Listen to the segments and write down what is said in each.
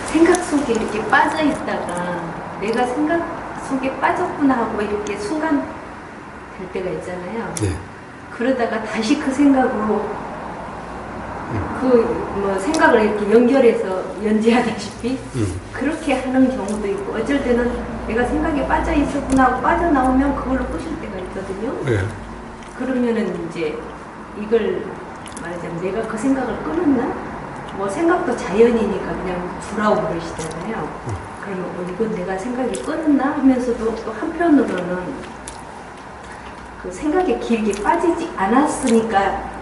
생각 속에 이렇게 빠져 있다가 내가 생각 속에 빠졌구나 하고 이렇게 순간 될 때가 있잖아요. 네. 그러다가 다시 그 생각으로 생각을 이렇게 연결해서 연재하다시피 그렇게 하는 경우도 있고, 어쩔 때는 내가 생각에 빠져 있었구나 하고 빠져나오면 그걸로 끄실 때가 있거든요. 네. 그러면은 이제 이걸 말하자면 내가 그 생각을 끊었나? 뭐 생각도 자연이니까 그냥 두라고 그러시잖아요. 그러면 이건 내가 생각이 끊었나 하면서도 또 한편으로는 그 생각에 길게 빠지지 않았으니까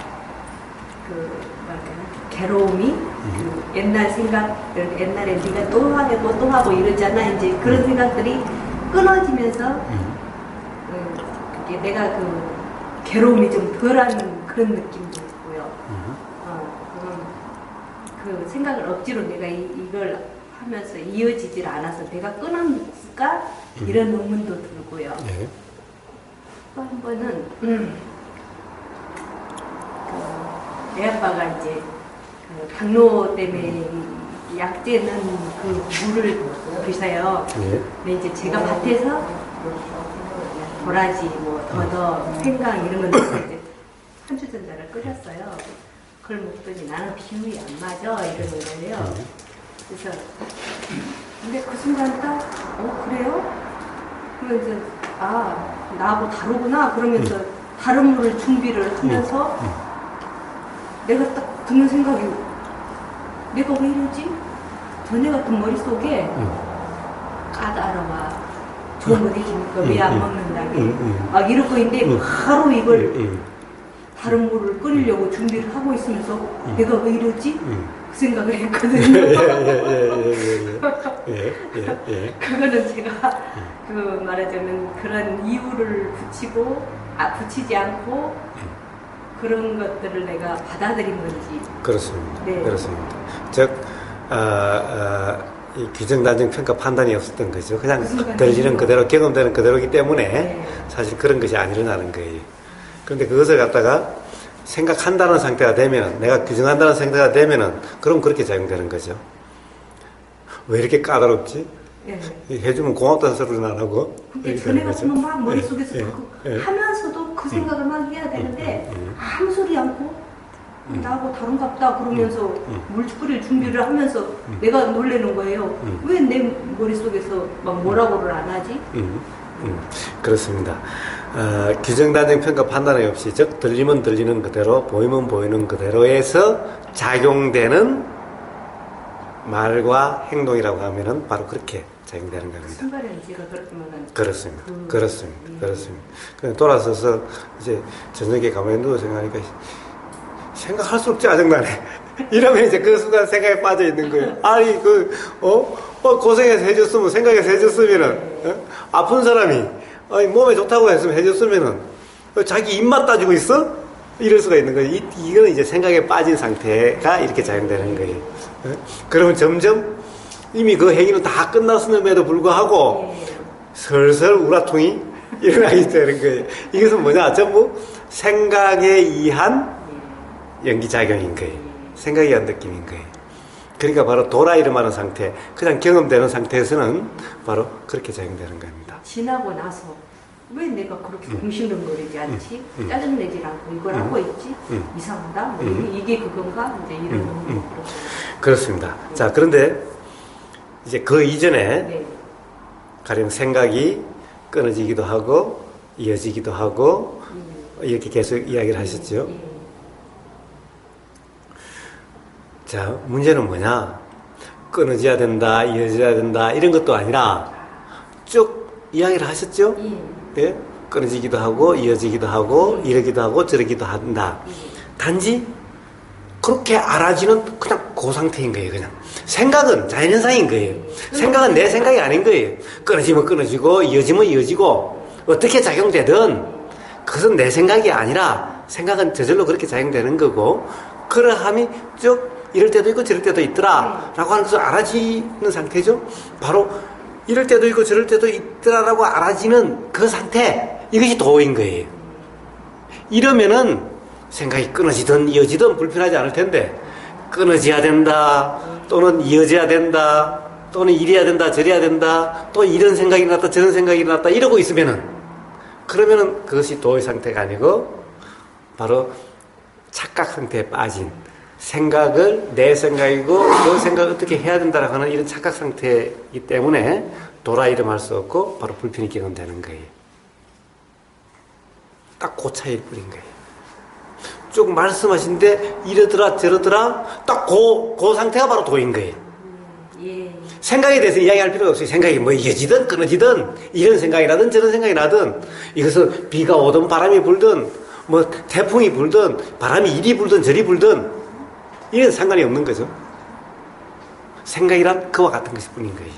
괴로움이 그 옛날 생각, 옛날에 네가 또 하고 또 하고 이러잖아. 이제 그런 생각들이 끊어지면서 내가 그 괴로움이 좀 덜한 그런 느낌도 있고요. 그 생각을 억지로 내가 이걸 하면서 이어지질 않아서 내가 끊었을까? 이런 의문도 들고요. 네. 또 한 번은 내 아빠가 이제 당뇨 때문에 약재는 그 물을 드셔요. 네. 근데 이제 제가 밭에서 도라지, 더더, 생강 이런 건 이제 한주전자를 끓였어요. 그걸 먹더니 나는 비율이 안 맞아 이러는 거예요. 그래서 근데 그 순간 딱 그래요? 그러면서 나하고 다르구나 그러면서 다른 물을 준비를 하면서 내가 딱 드는 생각이 내가 왜 이러지? 전에 같은 머릿속에 까다로워. 좋은 거 드시니까 왜 안 먹는다게 막 이러고 있는데 바로 이걸 다른 물을 끓이려고 준비를 하고 있으면서 내가 왜 이러지? 그 생각을 했거든요. 그거는 제가 그 말하자면 그런 이유를 붙이지 않고 그런 것들을 내가 받아들인 건지. 그렇습니다. 네. 그렇습니다. 즉, 이 규정, 단정, 평가, 판단이 없었던 거죠. 그냥 들리는 그대로, 경험되는 그대로이기 때문에 네. 사실 그런 것이 안 일어나는 거예요. 그런데 그것을 갖다가 생각한다는 상태가 되면, 내가 규정한다는 상태가 되면은, 그럼 그렇게 작용되는 거죠. 왜 이렇게 까다롭지? 네. 해주면 고맙다는 소리는 안 하고. 근데 전에 같으면 막 머릿속에서 하면서도 그 생각을 막 해야 되는데 아무 소리 않고 나하고 다른갑다 그러면서 물 끓일 준비를 하면서 내가 놀래는 거예요. 왜 내 머릿속에서 막 뭐라고를 안 하지? 그렇습니다. 규정, 단정, 평가, 판단이 없이, 즉 들리면 들리는 그대로, 보이면 보이는 그대로에서 작용되는 말과 행동이라고 하면은 바로 그렇게 작용되는 겁니다. 순간에 제가 그렇게만 그렇습니다. 그렇습니다. 그냥 돌아서서 이제 저녁에 가만히 누워 생각하니까 생각할수록 짜증나네. 이러면 이제 그 순간 생각에 빠져 있는 거예요. 아니 고생해서 해줬으면, 생각해서 해줬으면은 아픈 사람이 몸에 좋다고 했으면 해줬으면은 자기 입맛 따지고 있어? 이럴 수가 있는 거예요. 이거는 이제 생각에 빠진 상태가 이렇게 작용되는 거예요. 그러면 점점 이미 그 행위는 다 끝났음에도 불구하고 슬슬 우라통이 일어나게 되는 거예요. 이것은 뭐냐? 전부 생각에 의한 연기작용인 거예요. 생각에 의한 느낌인 거예요. 그러니까 바로 돌아이름하는 상태, 그냥 경험되는 상태에서는 바로 그렇게 작용되는 겁니다. 지나고 나서 왜 내가 그렇게 궁시렁거리지 않지? 짜증내지 않고 이걸 하고 있지? 이상하다? 이게 그건가? 이제 이런 그렇습니다. 자, 그런데 이제 그 이전에 가령 생각이 끊어지기도 하고 이어지기도 하고 이렇게 계속 이야기를 하셨죠. 자, 문제는 뭐냐? 끊어져야 된다, 이어져야 된다 이런 것도 아니라 쭉 이야기를 하셨죠. 예? 끊어지기도 하고 이어지기도 하고 이러기도 하고 저러기도 한다. 단지 그렇게 알아지는 그냥 그 상태인 거예요. 그냥 생각은 자연현상인 거예요. 생각은 내 생각이 아닌 거예요. 끊어지면 끊어지고 이어지면 이어지고 어떻게 작용되든 그것은 내 생각이 아니라 생각은 저절로 그렇게 작용되는 거고, 그러함이 쭉 이럴 때도 있고 저럴 때도 있더라 라고 하는 것을 알아지는 상태죠. 바로 이럴 때도 있고 저럴 때도 있더라라고 알아지는 그 상태, 이것이 도인 거예요. 이러면은 생각이 끊어지든 이어지든 불편하지 않을 텐데, 끊어져야 된다, 또는 이어져야 된다, 또는 이래야 된다, 저래야 된다, 또 이런 생각이 났다, 저런 생각이 났다, 이러고 있으면은, 그러면은 그것이 도의 상태가 아니고, 바로 착각 상태에 빠진, 생각을 내 생각이고, 그 생각을 어떻게 해야 된다라고 하는 이런 착각 상태이기 때문에, 도라 이름할 수 없고, 바로 불편이 경험되는 거예요. 딱 그 차이일 뿐인 거예요. 쭉 말씀하신데 이러더라 저러더라 딱 그 상태가 바로 도인 거예요. 예. 생각에 대해서 이야기할 필요가 없어요. 생각이 뭐 이어지든 끊어지든 이런 생각이 나든 저런 생각이 나든 이것은 비가 오든 바람이 불든 뭐 태풍이 불든 바람이 이리 불든 저리 불든 이런 상관이 없는 거죠. 생각이란 그와 같은 것일 뿐인 거예요.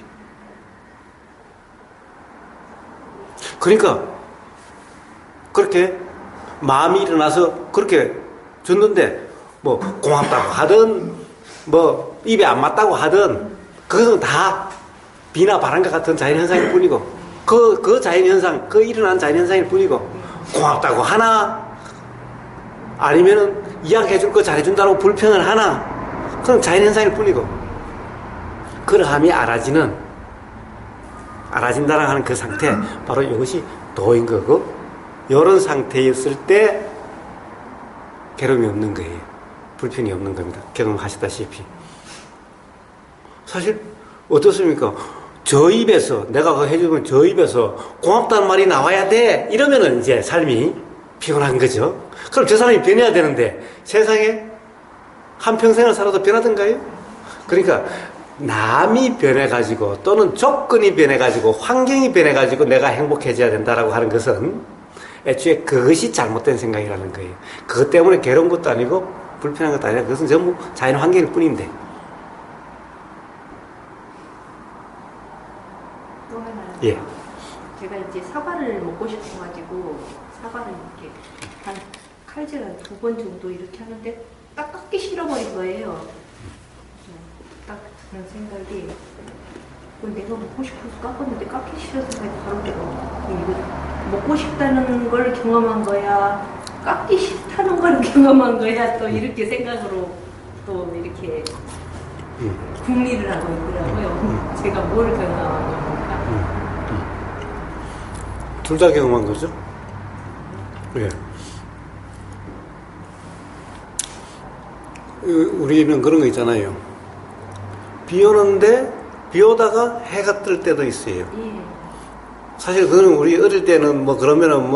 그러니까 그렇게 마음이 일어나서 그렇게 줬는데 뭐 고맙다고 하든 뭐 입에 안 맞다고 하든 그것은 다 비나 바람과 같은 자연현상일 뿐이고 그 자연현상, 그 일어난 자연현상일 뿐이고 고맙다고 하나 아니면은 이야기해줄 거 잘해준다고 불평을 하나 그건 자연현상일 뿐이고 그러함이 알아진다라고 하는 그 상태 바로 이것이 도인 거고 이런 상태였을 때 괴로움이 없는 거예요. 불편이 없는 겁니다. 경험하셨다시피. 사실 어떻습니까? 저 입에서 내가 그거 해주면 저 입에서 고맙다는 말이 나와야 돼 이러면은 이제 삶이 피곤한 거죠. 그럼 저 사람이 변해야 되는데 세상에 한평생을 살아도 변하던가요? 그러니까 남이 변해가지고 또는 조건이 변해가지고 환경이 변해가지고 내가 행복해져야 된다라고 하는 것은 애초에 그것이 잘못된 생각이라는 거예요. 그것 때문에 괴로운 것도 아니고 불편한 것도 아니라 그것은 전부 자연 환경일 뿐인데. 또 하나. 예. 제가 이제 사과를 먹고 싶어가지고 사과를 이렇게 한 칼질 한 2번 정도 이렇게 하는데 딱 깎기 싫어버린 거예요. 딱 그런 생각이 내가 먹고 싶어서 깎았는데 깎기 싫어서 바로 이거 먹고 싶다는 걸 경험한 거야 깎기 싫다는 걸 경험한 거야 또 이렇게 생각으로 또 이렇게 궁리를 하고 있더라고요. 제가 뭘 경험한 겁니까? 둘 다 경험한 거죠? 예. 우리는 그런 거 있잖아요. 비 오는데 비 오다가 해가 뜰 때도 있어요. 예. 사실 그거는 우리 어릴 때는 뭐 그러면은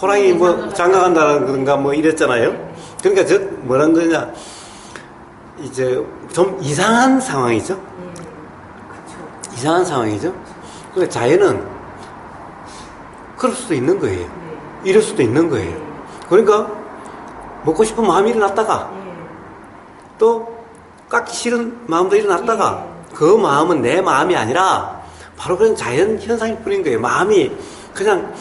호랑이 뭐 장가간다는 건가 뭐 이랬잖아요. 그러니까 뭐란 거냐. 이제 좀 이상한 상황이죠. 그렇죠. 이상한 상황이죠. 그러니까 자연은 그럴 수도 있는 거예요. 이럴 수도 있는 거예요. 그러니까 먹고 싶은 마음이 일어났다가 또 깎기 싫은 마음도 일어났다가 그 마음은 내 마음이 아니라 바로 그런 자연 현상일 뿐인 거예요. 마음이 그냥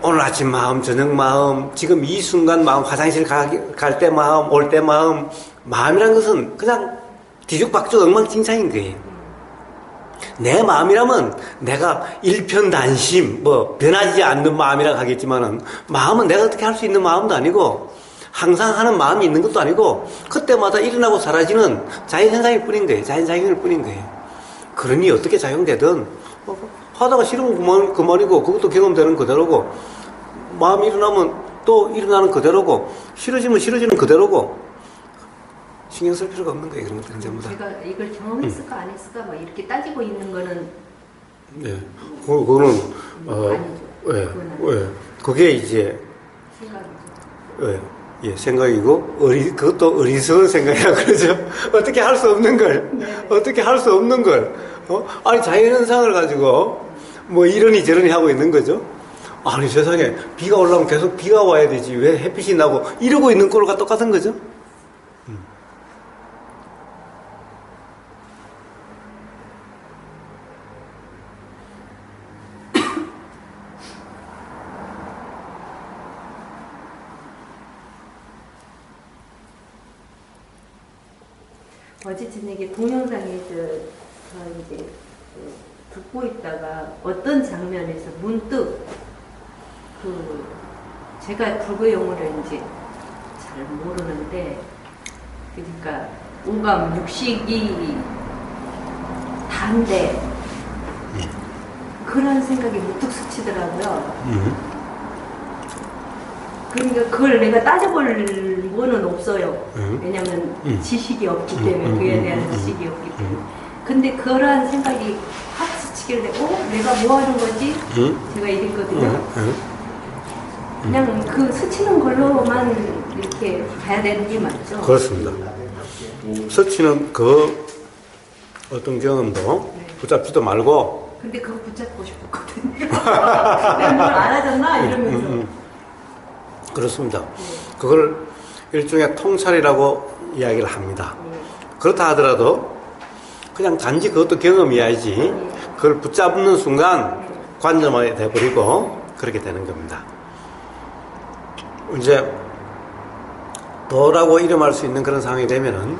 오늘 아침 마음, 저녁 마음, 지금 이 순간 마음, 화장실 갈 때 마음, 올 때 마음, 마음이란 것은 그냥 뒤죽박죽 엉망진창인 거예요. 내 마음이라면 내가 일편단심, 변하지 않는 마음이라고 하겠지만은 마음은 내가 어떻게 할 수 있는 마음도 아니고 항상 하는 마음이 있는 것도 아니고 그때마다 일어나고 사라지는 자연현상일 뿐인 거예요. 자연작용일 뿐인 거예요. 그러니 어떻게 작용되든 하다가 싫으면 그만이고 그것도 경험되는 그대로고 마음이 일어나면 또 일어나는 그대로고 싫어지면 싫어지는 그대로고 신경 쓸 필요가 없는 거예요. 그런 것들은 전부 다. 제가 이걸 경험했을까 안 했을까 막 이렇게 따지고 있는 거는 네, 그거는 아니죠. 그게 이제 생각이죠. 생각이고 그것도 어리석은 생각이라고 그러죠. 어떻게 할 수 없는 걸 어떻게 할 수 없는 걸 아니 자연현상을 가지고 뭐 이러니 저러니 하고 있는 거죠. 아니 세상에 비가 올라오면 계속 비가 와야 되지 왜 햇빛이 나고 이러고 있는 꼴과 똑같은 거죠. 어제 저녁에 동영상에 이제 듣고 있다가 어떤 장면에서 문득 제가 불교 용어를 이제 잘 모르는데 그러니까 오감, 육식이 다인데 그런 생각이 문득 스치더라고요. 그러니까 그걸 내가 따져볼 거는 없어요. 왜냐면 지식이 없기 때문에 그에 대한 지식이 없기 때문에. 근데 그러한 생각이 확 스치길래 내가 뭐 하는 거지? 제가 이랬거든요. 그냥 그 스치는 걸로만 이렇게 봐야 되는 게 맞죠? 그렇습니다. 스치는 그 어떤 경험도 붙잡지도 말고 근데 그거 붙잡고 싶었거든요. 내가 뭘 알아졌나? 이러면서. 그렇습니다. 그걸 일종의 통찰이라고 이야기를 합니다. 그렇다 하더라도 그냥 단지 그것도 경험이야지 그걸 붙잡는 순간 관점이 돼버리고 그렇게 되는 겁니다. 이제 도라고 이름할 수 있는 그런 상황이 되면은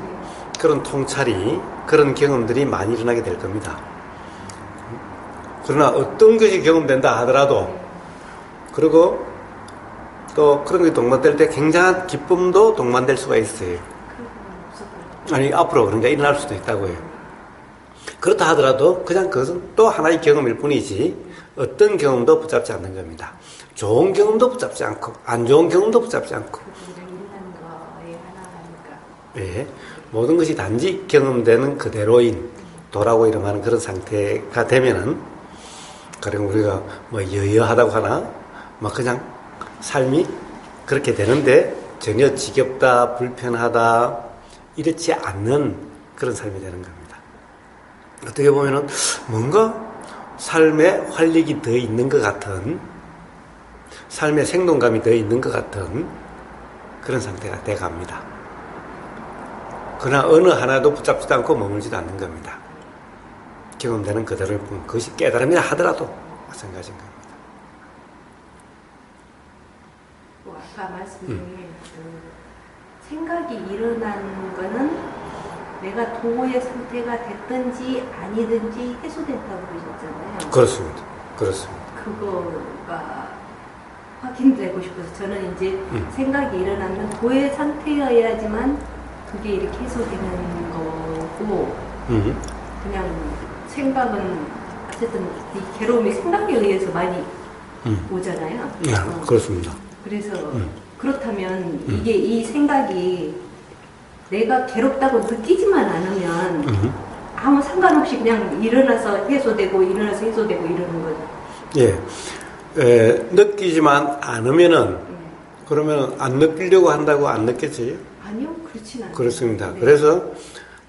그런 통찰이 그런 경험들이 많이 일어나게 될 겁니다. 그러나 어떤 것이 경험된다 하더라도 그리고 또 그런 게 동반될 때 굉장한 기쁨도 동반될 수가 있어요. 아니 앞으로 그런 게 일어날 수도 있다고요. 그렇다 하더라도 그냥 그것은 또 하나의 경험일 뿐이지 어떤 경험도 붙잡지 않는 겁니다. 좋은 경험도 붙잡지 않고 안 좋은 경험도 붙잡지 않고 예, 모든 것이 단지 경험되는 그대로인 도라고 이름하는 그런 상태가 되면은 그리고 우리가 뭐 여여하다고 하나 막 그냥 삶이 그렇게 되는데 전혀 지겹다 불편하다 이렇지 않는 그런 삶이 되는 겁니다. 어떻게 보면은 뭔가 삶에 활력이 더 있는 것 같은 삶의 생동감이 더 있는 것 같은 그런 상태가 돼갑니다. 그러나 어느 하나도 붙잡지도 않고 머물지도 않는 겁니다. 경험되는 그대로일 뿐 그것이 깨달음이라 하더라도 마찬가지인 겁니다. 아까 말씀드린 그 생각이 일어나는 거는 내가 도의 상태가 됐든지 아니든지 해소된다고 그러셨잖아요. 그렇습니다. 그렇습니다. 그거가 확인되고 싶어서 저는 이제 생각이 일어나면 도의 상태여야지만 그게 이렇게 해소되는 거고 그냥 생각은 어쨌든 이 괴로움이 생각에 의해서 많이 오잖아요. 그렇습니다. 그래서 그렇다면 이게 이 생각이 내가 괴롭다고 느끼지만 않으면 아무 상관없이 그냥 일어나서 해소되고 일어나서 해소되고 이러는 거죠. 예, 느끼지만 않으면은 그러면 안 느끼려고 한다고 안 느꼈지? 아니요, 그렇진 않아요. 그렇습니다. 네. 그래서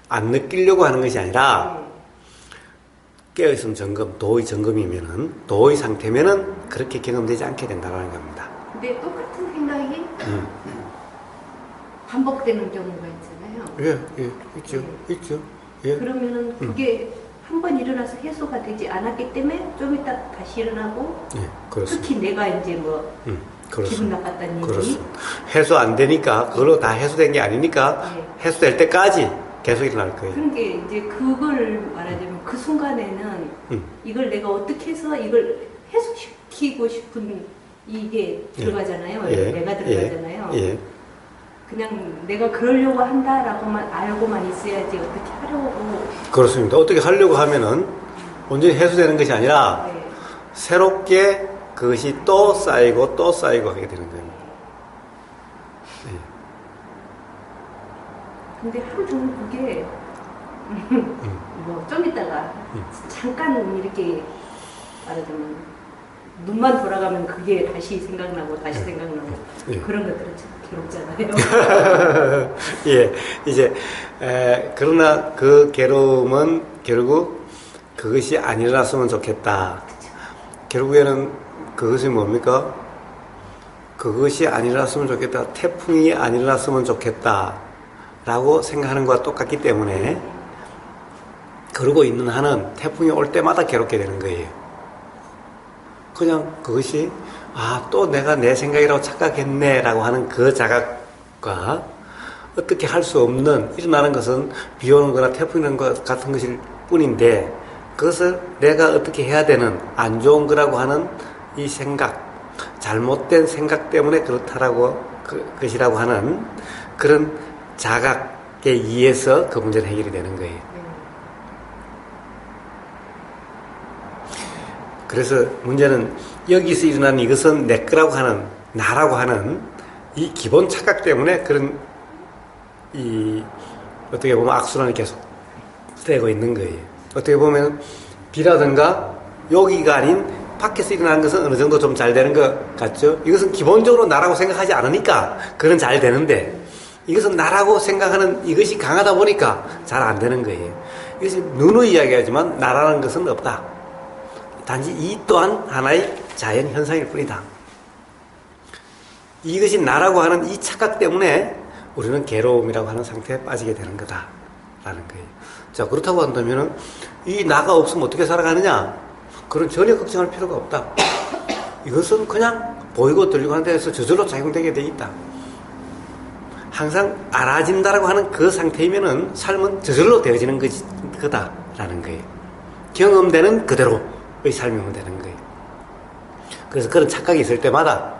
안 느끼려고 하는 것이 아니라 깨어있음 점검, 도의 점검이면은 도의 상태면은 그렇게 경험되지 않게 된다는 겁니다. 근데 똑같은 생각이 반복되는 경우가 있잖아요. 예, 있죠, 있죠. 예. 그러면은 그게 한 번 일어나서 해소가 되지 않았기 때문에 좀 이따 다시 일어나고 예, 그렇습니다. 특히 내가 이제 뭐 기분 나빴다는 얘기. 그렇습니다. 해소 안 되니까 그걸로 다 해소된 게 아니니까 해소될 때까지 계속 일어날 거예요. 그런 게 이제 그걸 말하자면 그 순간에는 이걸 내가 어떻게 해서 이걸 해소시키고 싶은 이게 들어가잖아요. 내가 들어가잖아요. 그냥 내가 그러려고 한다라고만 알고만 있어야지 어떻게 하려고. 그렇습니다. 어떻게 하려고 하면은 온전히 해소되는 것이 아니라 새롭게 그것이 또 쌓이고 또 쌓이고 하게 되는 거예요. 근데 하루 종일 그게 뭐 좀 있다가 잠깐 이렇게 말하자면 눈만 돌아가면 그게 다시 생각나고 다시 생각나고 그런 것들은 참 괴롭잖아요. 예, 이제 그러나 그 괴로움은 결국 그것이 안 일어났으면 좋겠다. 그쵸. 결국에는 그것이 뭡니까? 그것이 안 일어났으면 좋겠다. 태풍이 안 일어났으면 좋겠다. 라고 생각하는 것과 똑같기 때문에 그러고 있는 한은 태풍이 올 때마다 괴롭게 되는 거예요. 그냥 그것이 또 내가 내 생각이라고 착각했네 라고 하는 그 자각과 어떻게 할 수 없는 일어나는 것은 비 오는 거나 태풍이 오는 것 같은 것일 뿐인데 그것을 내가 어떻게 해야 되는 안 좋은 거라고 하는 이 생각, 잘못된 생각 때문에 그렇다라고 것이라고 하는 그런 자각이 의해서 그 문제는 해결이 되는 거예요. 그래서 문제는 여기서 일어나는 이것은 내 거라고 하는, 나라고 하는 이 기본 착각 때문에 그런 어떻게 보면 악순환이 계속 되고 있는 거예요. 어떻게 보면 비라든가 여기가 아닌 밖에서 일어나는 것은 어느 정도 좀 잘 되는 것 같죠? 이것은 기본적으로 나라고 생각하지 않으니까 그건 잘 되는데, 이것은 나라고 생각하는 이것이 강하다 보니까 잘 안 되는 거예요. 이것이 누누이 이야기하지만 나라는 것은 없다. 단지 이 또한 하나의 자연 현상일 뿐이다. 이것이 나라고 하는 이 착각 때문에 우리는 괴로움이라고 하는 상태에 빠지게 되는 거다라는 거예요. 자, 그렇다고 한다면 이 나가 없으면 어떻게 살아가느냐? 그런 전혀 걱정할 필요가 없다. 이것은 그냥 보이고 들리고 하는 데에서 저절로 작용되게 돼 있다. 항상 알아진다라고 하는 그 상태이면은 삶은 저절로 되어지는 거다라는 거예요. 경험되는 그대로의 삶이면 되는 거예요. 그래서 그런 착각이 있을 때마다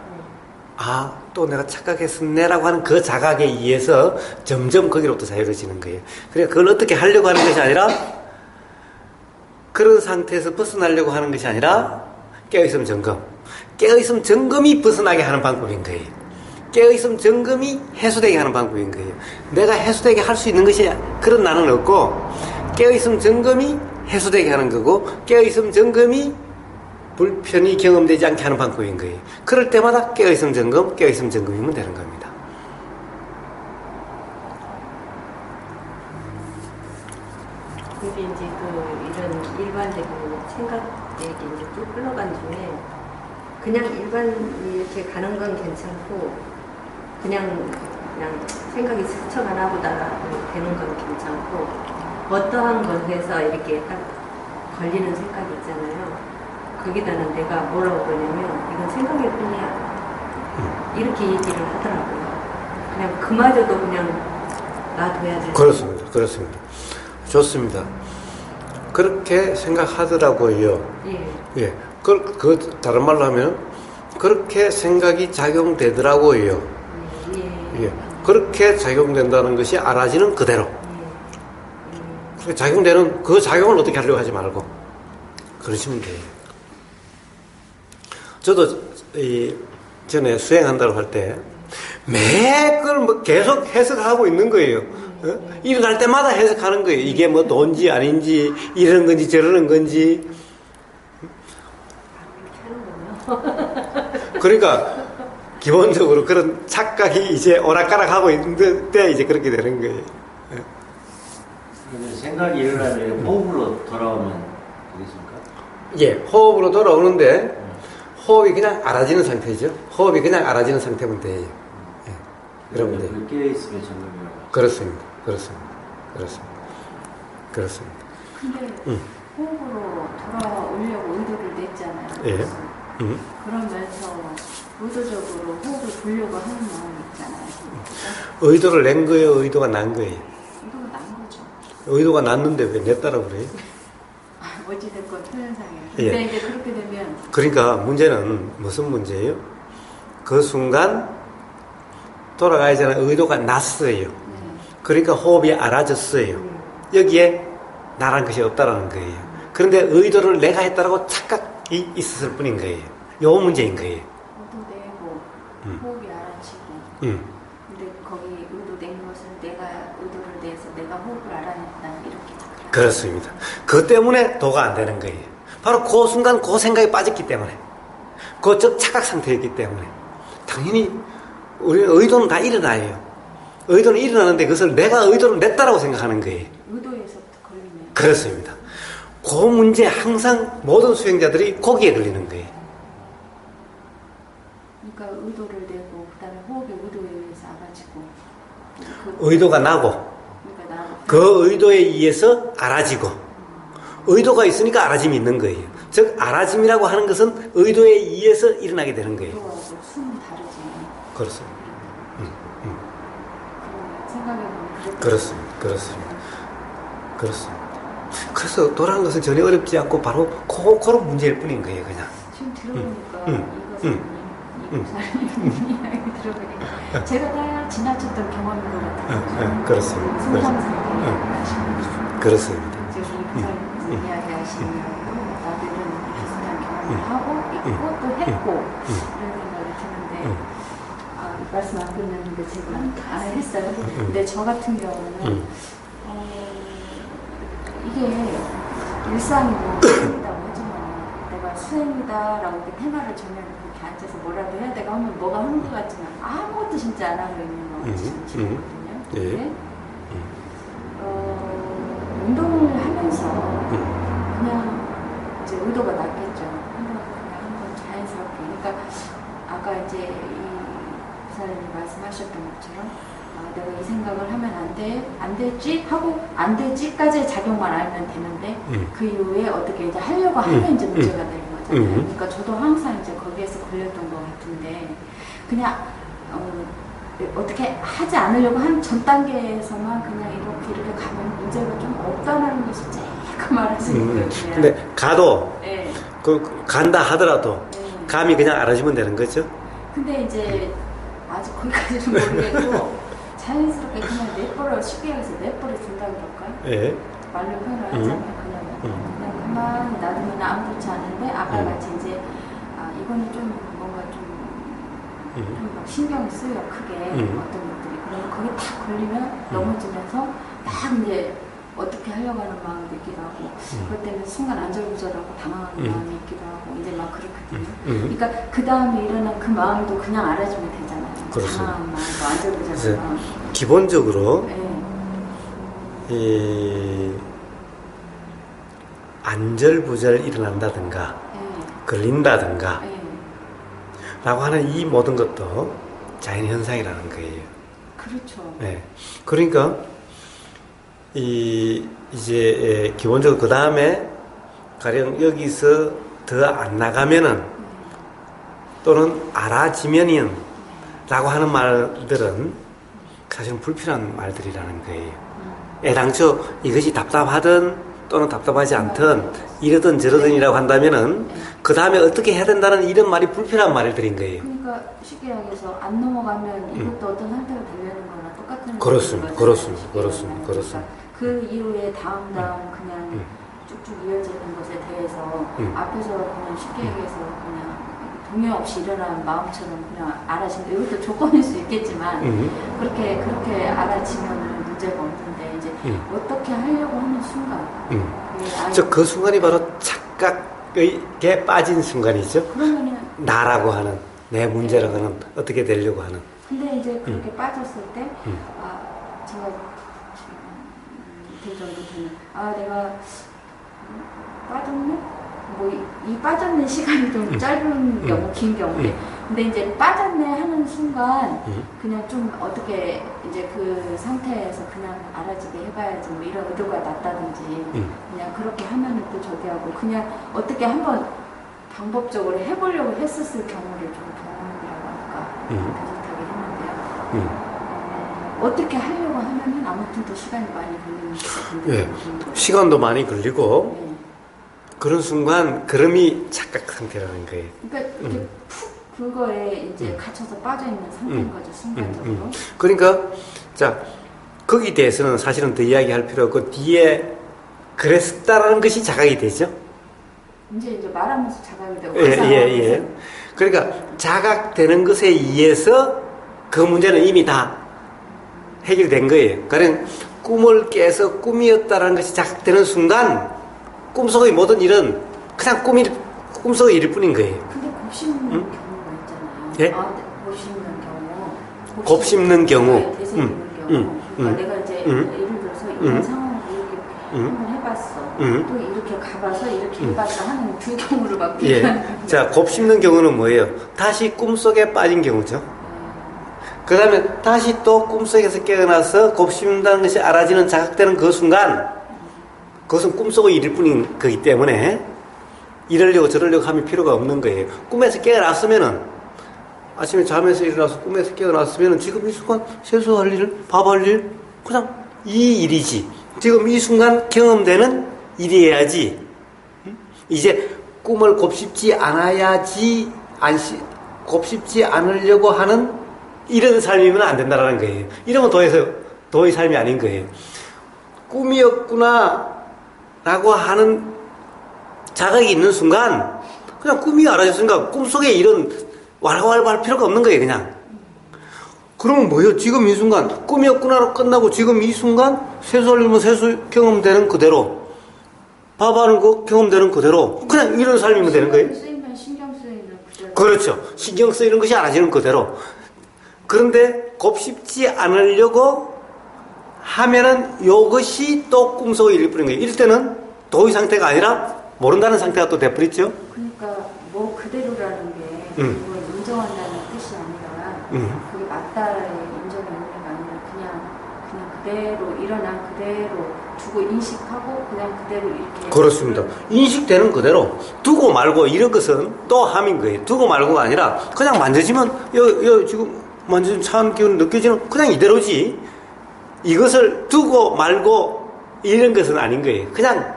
또 내가 착각했었네라고 하는 그 자각에 의해서 점점 거기로부터 자유로워지는 거예요. 그러니까 그걸 어떻게 하려고 하는 것이 아니라, 그런 상태에서 벗어나려고 하는 것이 아니라 깨어있음 점검. 깨어있음 점검이 벗어나게 하는 방법인 거예요. 깨어있음 점검이 해소되게 하는 방법인 거예요. 내가 해소되게 할 수 있는 것이 그런 나는 없고, 깨어있음 점검이 해소되게 하는 거고, 깨어있음 점검이 불편이 경험되지 않게 하는 방법인 거예요. 그럴 때마다 깨어있음 점검이면 되는 겁니다. 근데 이제 이런 일반적인 생각 얘기 이제 쭉 흘러간 중에 그냥 이렇게 가는 건 괜찮고 그냥 생각이 스쳐가 나보다 되는 건 괜찮고, 어떠한 것에서 이렇게 딱 걸리는 생각이 있잖아요. 거기다는 내가 뭐라고 그러냐면 이건 생각일 뿐이야, 이렇게 얘기를 하더라고요. 그냥 그마저도 그냥 놔둬야 돼. 그렇습니다. 좋습니다. 그렇게 생각하더라고요. 예. 다른 말로 하면 그렇게 생각이 작용되더라고요. 예. 그렇게 작용된다는 것이 알아지는 그대로. 그렇게 작용되는 그 작용을 어떻게 하려고 하지 말고 그러시면 돼요. 저도 전에 수행한다고 할 때 매걸 뭐 계속 해석하고 있는 거예요. 일어날 때마다 해석하는 거예요. 이게 뭐 돈지 아닌지, 이러는 건지 저러는 건지. 그러니까 기본적으로 그런 착각이 이제 오락가락하고 있는데 이제 그렇게 되는 거예요. 그러면 생각이 일어나면 호흡으로 돌아오면 되겠습니까? 예, 호흡으로 돌아오는데 호흡이 그냥 알아지는 상태죠. 호흡이 그냥 알아지는 상태면 돼요. 예, 그러면 돼요. 깨어있으면 점검이라고. 그렇습니다. 근데 호흡으로 돌아오려고 의도를 냈잖아요. 예. 그러면서 의도적으로 호흡을 불려고 하는 마음이 있잖아요. 의도를 낸 거예요? 의도가 난 거예요? 의도가 난 거죠. 의도가 났는데 왜 냈다라고 그래요? 어찌됐건 표현상이에요. 예. 근데 이제 그렇게 되면 그러니까 문제는 무슨 문제예요? 그 순간 돌아가야 되는 의도가 났어요. 그러니까 호흡이 알아졌어요. 여기에 나란 것이 없다라는 거예요. 그런데 의도를 내가 했다라고 착각이 있었을 뿐인 거예요. 요 문제인 거예요. 의도 내고 호흡이 알아지고 근데 거기 의도 낸 것을 내가 의도를 내서 내가 호흡을 알아냈다 이렇게 그렇습니다. 그 때문에 도가 안 되는 거예요. 바로 그 순간 그 생각에 빠졌기 때문에, 그 착각 상태였기 때문에. 당연히 우리는 의도는 다 일어나요. 의도는 일어나는데 그것을 내가 의도를 냈다라고 생각하는 거예요. 의도에서부터 걸리네요. 그렇습니다. 그 문제 항상 모든 수행자들이 거기에 걸리는 거예요. 그러니까 의도를 내고 그다음에 호흡의 의도에 의해서 알아지고 의도가 나고 그러니까 그 의도에 의해서 알아지고, 의도가 있으니까 알아짐이 있는 거예요. 즉 알아짐이라고 하는 것은 의도에 의해서 일어나게 되는 거예요. 의도하고 숨이 다르지. 그렇습니다. 생각해보면 그렇습니다. 그래서 도라는 것은 전혀 어렵지 않고 바로 그런 문제일 뿐인 거예요, 그냥. 지금 들어보니까 이것은 목사님 이야기 들어보니까 제가 다 지나쳤던 경험인 것 같아요. 그렇습니다. 승상스럽게 그렇습니다. 지금 목사님 이야기하시는 나도 이런 비슷한 경험을 하고 있고 또 했고 이런 생각이 드는데 말씀 안 끝났는데 제가 했어요. 근데 저 같은 경우는 이게 일상이고 수행이라고 하지만 내가 수행이다라고 이렇게 테마를 정해놓고 이렇게 앉아서 뭐라도 해야 내가 하면 뭐가 하는 것 같지만 아무것도 진짜 안 하고 있는 것 같이 지거든요. 예. 운동을 하면서 그냥 이제 의도가 낮겠죠. 한번 자연스럽게. 그러니까 아까 이제 이 부사님이 말씀하셨던 것처럼 내가 이 생각을 하면 안 되지 하고 안 되지까지의 작용만 알면 되는데 그 이후에 어떻게 이제 하려고 하면 이제 문제가 되는 거잖아요. 그러니까 저도 항상 이제 거기에서 걸렸던 것 같은데 그냥 어떻게 하지 않으려고 한 전 단계에서만 그냥 이렇게 가면 문제가 좀 없다는 것이 제일 그 말하시는 거예요. 근데 가도 네. 간다 하더라도 네. 감이 그냥 알아주면 되는 거죠. 근데 이제 아직 거기까지는 모르겠고 자연스럽게 그냥 내버려 쉽게 해서 내버려 둔다 그럴까요? 예. 말로 표현을 하자면 그냥 가만히 놔두면 아무렇지 않은데 아까 같이 이제 이거는 좀 뭔가 좀 막 신경이 쓰여 크게 어떤 것들이 그러면 거기 탁 걸리면 넘어지면서 막 이제 어떻게 하려고 하는 마음이 있기도 하고 그럴 때는 순간 안절부절하고 당황하는 마음이 있기도 하고 이제 막 그렇거든요. 그러니까 그 다음에 일어난 그 마음도 그냥 알아주면 되잖아요. 그렇습니다. 당황한 마음도 안절부절한 마음. 기본적으로 네. 이 안절부절 일어난다든가 걸린다든가 네. 라고 하는 이 모든 것도 자연현상이라는 거예요. 그렇죠. 네. 그러니까 이제 기본적으로 그 다음에 가령 여기서 더 안 나가면은 또는 알아지면은 라고 하는 말들은 사실은 불필요한 말들이라는 거예요. 애당초 이것이 답답하든 또는 답답하지 않든 이러든 저러든이라고 한다면은 그 다음에 어떻게 해야 된다는 이런 말이 불필요한 말들인 거예요. 그러니까 쉽게 얘기해서 안 넘어가면 이것도 어떤 상태가 되려는 거나 똑같은 그렇습니다. 거잖아요. 그렇습니다. 쉽게 그렇습니다. 얘기하면. 그렇습니다. 그러니까 그 이후에 다음 그냥 쭉쭉 이어지는 것에 대해서 앞에서 그냥 쉽게 얘기해서 그냥 동요 없이 일어나는 마음처럼 그냥 알아지는 이것도 조건일 수 있겠지만 그렇게 알아지면 문제가 없는데 이제 어떻게 하려고 하는 순간 그 순간이 바로 착각에 빠진 순간이죠. 그러면은 나라고 하는 내 문제라고 하는 어떻게 되려고 하는. 근데 이제 그렇게 빠졌을 때 제가 될 정도 되면 내가 빠졌네? 뭐 이 빠졌는 시간이 좀 짧은 경우, 긴 경우에 근데 이제 빠졌네 하는 순간 그냥 좀 어떻게 이제 그 상태에서 그냥 알아지게 해봐야지 뭐 이런 의도가 났다든지 그냥 그렇게 하면은 또 저기 하고 그냥 어떻게 한번 방법적으로 해보려고 했었을 경우를 좀 경험이라고 할까 비슷하게 했는데요. 어떻게 하려고 하면은 아무튼 또 시간이 많이 걸리는 것 같은데. 예. 시간도 많이 걸리고 그런 순간 그럼이 착각 상태라는 거예요. 그러니까 이렇게 푹 그거에 이제 갇혀서 빠져 있는 상태인 거죠 순간적으로. 그러니까 자 거기에 대해서는 사실은 더 이야기할 필요 없고 뒤에 그랬다라는 것이 자각이 되죠. 이제 말하면서 자각이 되고. 예. 그러니까 자각되는 것에 의해서 그 문제는 이미 다 해결된 거예요. 가령 꿈을 깨서 꿈이었다라는 것이 자각되는 순간 꿈속의 모든 일은 그냥 꿈속의 일일 뿐인 거예요. 근데 곱씹는 경우가 있잖아요. 예? 곱씹는 경우. 대세있는 경우. 그러니까 내가 이제 예를 들어서 이런 상황을 이렇게 한번 해봤어. 또 이렇게 가봐서 이렇게 해봤어 하는 두 경우를 막 비교하는. 자, 곱씹는 경우는 뭐예요? 다시 꿈속에 빠진 경우죠. 그 다음에 다시 또 꿈속에서 깨어나서 곱씹는다는 것이 알아지는 자각되는 그 순간 그것은 꿈속의 일일 뿐인 거기 때문에 이러려고 저러려고 하면 필요가 없는 거예요. 꿈에서 깨어났으면은 아침에 잠에서 일어나서 꿈에서 깨어났으면은 지금 이 순간 세수할 일, 밥할 일 그냥 이 일이지. 지금 이 순간 경험되는 일이어야지. 이제 꿈을 곱씹지 않아야지 곱씹지 않으려고 하는 이런 삶이면 안 된다라는 거예요. 이러면 도의 삶이 아닌 거예요. 꿈이었구나 라고 하는 자각이 있는 순간 그냥 꿈이 알아졌으니까 꿈속에 이런 왈가왈부할 필요가 없는 거예요. 그냥. 그러면 뭐예요? 지금 이 순간 꿈이었구나로 끝나고 지금 이 순간 세수하려면 세수 경험되는 그대로 밥하는 거 경험되는 그대로 그냥 이런 삶이면 되는 거예요. 쓰이면 신경 쓰이는 그대로. 그렇죠. 신경 쓰이는 것이 알아지는 그대로. 그런데 곱씹지 않으려고 하면은 이것이 또 꿈속에 일뿐인 거예요. 이럴 때는 도의 상태가 아니라 모른다는 상태가 또 돼버렸죠. 그러니까 뭐 그대로라는 게 그걸 인정한다는 뜻이 아니라 그게 맞다의 인정이 있는 게 아니라 그냥 그대로 일어난 그대로 두고 인식하고 그냥 그대로 이렇게. 그렇습니다. 인식되는 그대로 두고 말고 이런 것은 또 함인 거예요. 두고 말고가 아니라 그냥 만져지면 지금 만져지면 차가운 기운 느껴지는 그냥 이대로지. 이것을 두고 말고 이런 것은 아닌 거예요. 그냥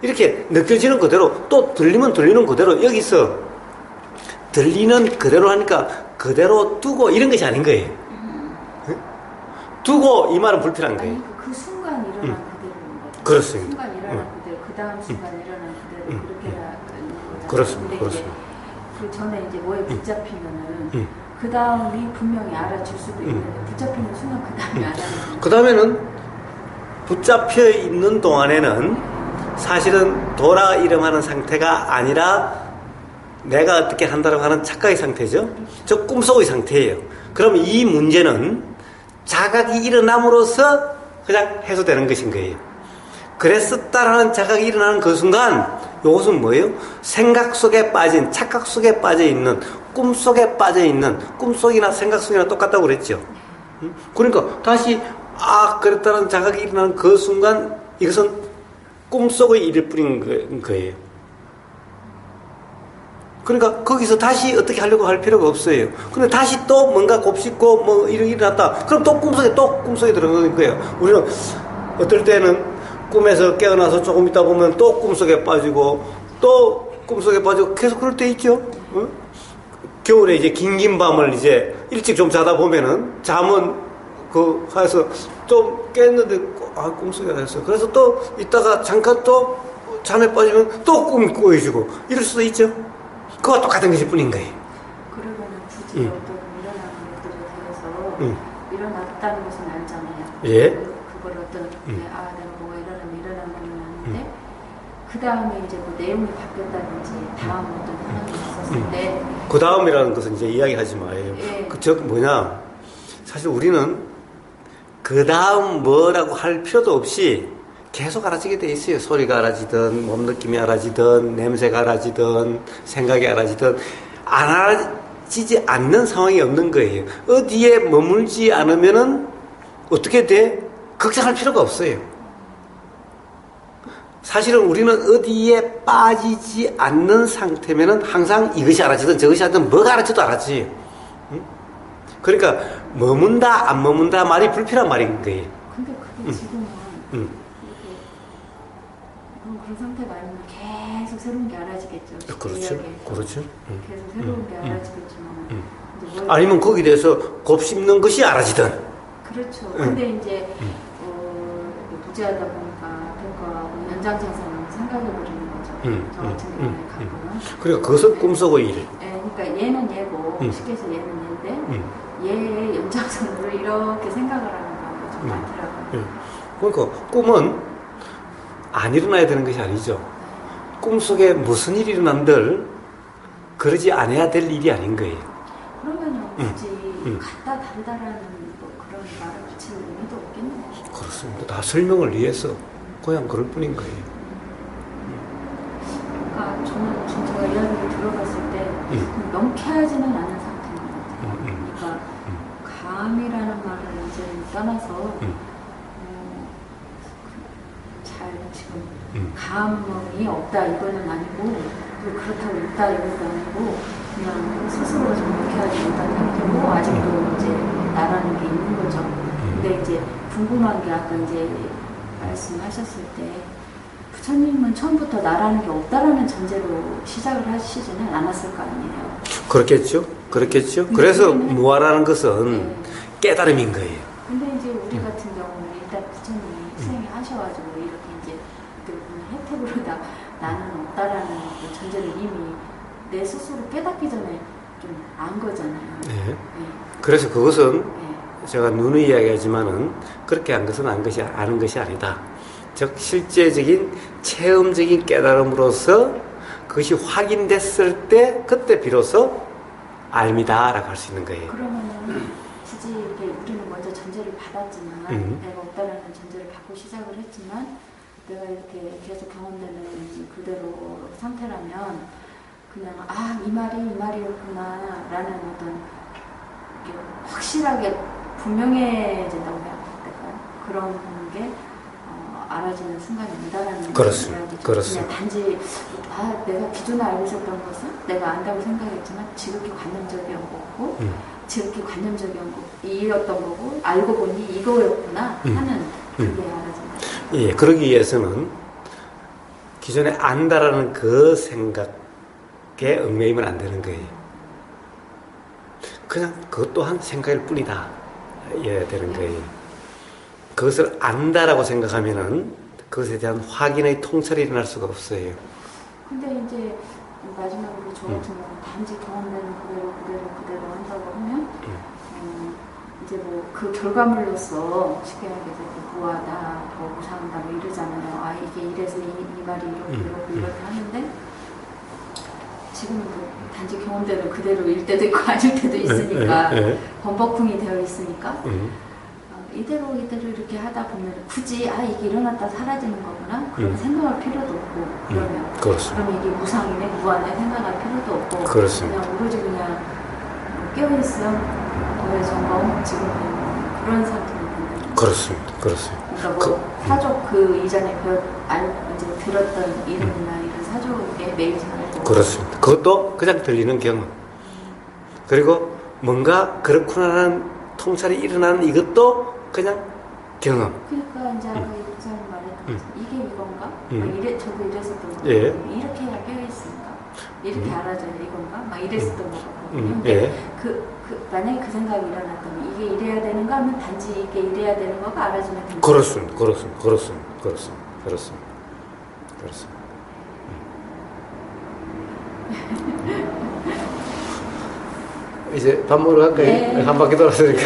이렇게 느껴지는 그대로 또 들리면 들리는 그대로 여기서 들리는 그대로 하니까 그대로 두고 이런 것이 아닌 거예요. 두고 이 말은 불필요한 거예요. 아니 그 순간 일어난 그대로인 거죠. 그렇습니다. 순간 일어난 그대로 그 다음 순간 일어난 그대로 그렇게 있는 거죠. 그렇습니다. 근데 그렇습니다. 이제 그 전에 이제 뭐에 붙잡히면은 그 다음이 분명히 알아질 수도 있는데 붙잡히는 순간 그 다음이 알아지는. 그 다음에는 붙잡혀 있는 동안에는 사실은 돌아 일어나는 상태가 아니라 내가 어떻게 한다고 하는 착각의 상태죠. 저 꿈속의 상태예요. 그럼 이 문제는 자각이 일어남으로써 그냥 해소되는 것인 거예요. 그랬었다라는 자각이 일어나는 그 순간 이것은 뭐예요? 생각 속에 빠진, 착각 속에 빠져 있는, 꿈 속에 빠져 있는, 꿈 속이나 생각 속이나 똑같다고 그랬죠. 그러니까 다시 그랬다는 자각이 일어나는 그 순간 이것은 꿈속의 일일 뿐인 거예요. 그러니까 거기서 다시 어떻게 하려고 할 필요가 없어요. 근데 다시 또 뭔가 곱씹고 뭐 일어났다. 그럼 또 꿈속에 들어가는 거예요. 우리는 어떨 때는 꿈에서 깨어나서 조금 있다 보면 또 꿈속에 빠지고 또 꿈속에 빠지고 계속 그럴 때 있죠. 어? 겨울에 이제 긴 밤을 이제 일찍 좀 자다 보면은 잠은 해서 좀 깼는데 꿈속에 갔어. 그래서 또 있다가 잠깐 또 잠에 빠지면 또 꿈이 꾸어지고 이럴 수도 있죠. 그거 똑같은 것일 뿐인 거예요. 그러면 굳이 어떤 일어나는 것들에 대해서 일어났다는 것은 알잖아요. 예. 그걸 어떤 내가 뭐가 일어나면 아는데 그 다음에 이제 뭐 내용이 바뀌었다든지 다음 어떤 현황이 있었을 때 그 다음이라는 것은 이제 이야기하지 마요. 예. 즉 뭐냐? 사실 우리는 그 다음 뭐라고 할 필요도 없이 계속 알아지게 돼 있어요. 소리가 알아지든 몸 느낌이 알아지든 냄새가 알아지든 생각이 알아지든 안 알아지지 않는 상황이 없는 거예요. 어디에 머물지 않으면은 어떻게 돼? 걱정할 필요가 없어요. 사실은 우리는 어디에 빠지지 않는 상태면은 항상 이것이 알아지든 저것이 알아지든 뭐가 알아지도 알아지. 그러니까 머문다 안 머문다 말이 불필요한 말인 거예요. 근데 그게 지금은 이렇게 그런 상태가 아니면 계속 새로운 게 알아지겠죠. 그렇죠. 그렇죠. 계속 새로운 게 알아지겠지만 이제 아니면 거기에 대해서 곱씹는 것이 알아지든. 그렇죠. 근데 이제 부재하다 보니까 연장선상을 생각해버리는 거죠. 저 같은 경우에 가끔은. 그러니까 그것은 꿈속의 일. 네, 그러니까 얘는 얘고 쉽게 해서 얘는 얘인데 얘의 연장선으로 이렇게 생각을 하는 경우가 좀 많더라고요. 그러니까 꿈은 안 일어나야 되는 것이 아니죠. 꿈속에 무슨 일이 일어난들 그러지 않아야 될 일이 아닌 거예요. 그러면 굳이 같다 다르다라는 뭐 그런 말을 붙이는 의미도 없겠네요. 그렇습니다. 다 설명을 위해서 그냥 그럴 뿐인 거예요. 그러니까 저는 지금 제가 이야기를 들어봤을 때 명쾌하지는 않은 상태인 것 같아요. 그러니까 감이라는 말을 이제 떠나서 잘 지금 감이 없다 이거는 아니고 그렇다고 있다 이것도 아니고 그냥 스스로가 좀 명쾌하지 못한 상태고 아직도 이제 나라는 게 있는 거죠. 근데 이제 궁금한 게 아까 이제 말씀하셨을 때 부처님은 처음부터 나라는 게 없다라는 전제로 시작을 하시지는 않았을 거 아니에요. 그렇겠죠? 그렇겠죠? 그래서 무아라는 것은 네. 깨달음인 거예요. 근데 이제 우리 같은 경우는 일단 부처님이 희생이 하셔가지고 이렇게 이제 어떻게 보면 혜택으로 나는 없다라는 그 전제를 이미 내 스스로 깨닫기 전에 좀 안 거잖아요. 네. 네. 그래서 그것은 네. 제가 누누이 이야기하지만은 그렇게 한 것은 아는 것이 아니다. 즉 실제적인 체험적인 깨달음으로서 그것이 확인됐을 때 그때 비로소 알미다라고 할 수 있는 거예요. 그러면은 굳이 이렇게 우리는 먼저 전제를 받았지만 내가 없다라는 전제를 받고 시작을 했지만 내가 이렇게 계속 경험되는 그대로 상태라면 그냥 이 말이었구나 라는 어떤 이게 확실하게 분명해진다고 해야 될까요? 그런 게 알아지는 순간입니다라는 그렇습니다. 이야기죠. 그렇습니다. 그냥 단지 내가 기존에 알고 있었던 것은 내가 안다고 생각했지만 지극히 관념적이었고 지극히 관념적이었던 거고 알고 보니 이거였구나 하는 그게 알아진다. 예, 그러기 위해서는 기존에 안다라는 그 생각에 얽매이면 안 되는 거예요. 그냥 그것 또한 생각일 뿐이다. 이래야 되는 거예요. 그것을 안다라고 생각하면은 그것에 대한 확인의 통찰이 일어날 수가 없어요. 근데 이제 마지막으로 저 같은 경우는 단지 경험되는 그대로 한다고 하면 이제 뭐 그 결과물로서 쉽게 말해서 무하다, 더 무상하다 뭐 이러잖아요. 이게 이래서 이 말이 이렇게 하는데 지금은 뭐 단지 경험되는 그대로일 때도 있고 아닐 때도 있으니까 번복풍이 되어 있으니까 이대로 이렇게 하다 보면 굳이 이게 일어났다 사라지는 거구나 그런 생각할 필요도 없고 그러면 이게 무상이네 무한해 생각할 필요도 없고 그렇습니다. 그냥 오로지 그냥 깨어있음 거의 점검 지금 그런 상태로 된다. 그렇습니다. 그러니까 뭐 사족 그 이전에 이제 들었던 이름이나 이런 사족에 매일 생각하고 그렇습니다. 그것도 그냥 들리는 경험. 그리고 뭔가 그렇구나라는 통찰이 일어나는 이것도 그냥 경험. 그러니까 이제 아까 이 목사님 말했던 이게 이건가? 저도 이랬었던 거 예. 이렇게 해야 깨어있으니까 이렇게 알아줘야 이건가? 막 이랬었던 거거든요. 만약에 그 생각이 일어났다면 이게 이래야 되는가 하면 단지 이게 이래야 되는 거가 알아주면 된다. 그렇습니다. 이제 밥 먹으러 갈까요? 네. 한 바퀴 돌았으니까.